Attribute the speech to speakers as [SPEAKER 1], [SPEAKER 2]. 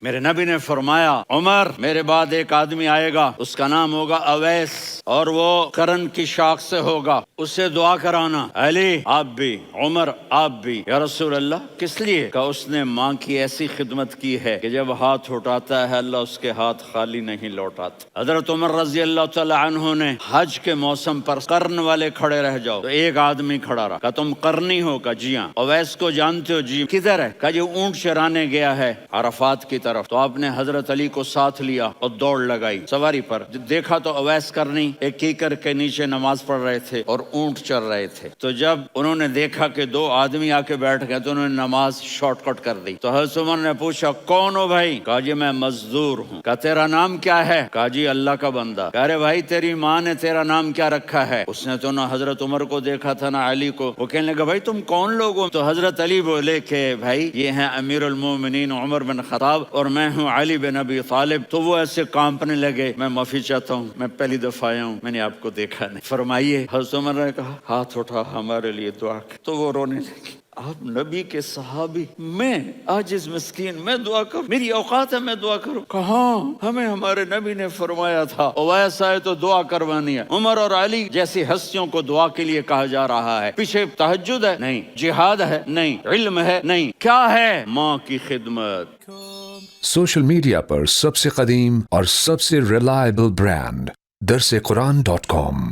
[SPEAKER 1] میرے نبی نے فرمایا عمر میرے بعد ایک آدمی آئے گا، اس کا نام ہوگا اویس، اور وہ قرن کی شاخ سے ہوگا، اس سے دعا کرانا۔ علی آپ بھی، عمر آپ بھی۔ یا رسول اللہ کس لیے؟ کہ اس نے ماں کی ایسی خدمت کی ہے کہ جب ہاتھ اٹھاتا ہے اللہ اس کے ہاتھ خالی نہیں لوٹاتا۔ حضرت عمر رضی اللہ تعالی عنہ نے حج کے موسم پر قرن والے کھڑے رہ جاؤ تو ایک آدمی کھڑا رہا، کہ تم قرنی ہو؟ کہ جی ہاں۔ اویس کو جانتے ہو؟ جی۔ کدھر ہے؟ کہ جو اونٹ چرانے گیا ہے عرفات کی طرف۔ تو آپ نے حضرت علی کو ساتھ لیا اور دوڑ لگائی سواری پر۔ دیکھا تو اویس کرنی ایک کیکر کے نیچے نماز پڑھ رہے تھے اور اونٹ چر رہے تھے۔ تو جب انہوں نے دیکھا کہ دو آدمی آ کے بیٹھ گئے تو انہوں نے نماز شارٹ کٹ کر دی۔ تو حضرت عمر نے پوچھا کون ہو بھائی؟ کہا جی میں مزدور ہوں۔ کہا تیرا نام کیا ہے؟ کہا جی اللہ کا بندہ۔ کہا ارے بھائی تیری ماں نے تیرا نام کیا رکھا ہے؟ اس نے تو نہ حضرت عمر کو دیکھا تھا نہ علی کو۔ وہ کہنے لگا بھائی تم کون لوگ ہو؟ تو حضرت علی بولے کہ بھائی یہ ہیں امیر المومنین عمر بن خطاب اور میں ہوں علی بن ابی طالب۔ تو وہ ایسے کانپنے لگے، میں معافی چاہتا ہوں، میں پہلی دفعہ آیا ہوں، میں نے آپ کو دیکھا نہیں۔ فرمائیے حضرت عمر نے کہا ہاتھ اٹھا ہمارے لیے دعا کر۔ تو وہ رونے لگی۔ آپ نبی کے صحابی، میں عاجز مسکین، میں دعا کروں؟ میری اوقات ہے میں دعا کروں؟ کہاں؟ ہمیں ہمارے نبی نے فرمایا تھا اویس آئے تو دعا کروانی ہے۔ عمر اور علی جیسی ہستیوں کو دعا کے لیے کہا جا رہا ہے۔ پیچھے تہجد ہے؟ نہیں۔ جہاد ہے؟ نہیں۔ علم ہے؟ نہیں۔ کیا ہے؟ ماں کی خدمت۔
[SPEAKER 2] سوشل میڈیا پر سب سے قدیم اور سب سے ریلائبل برانڈ درسقرآن.com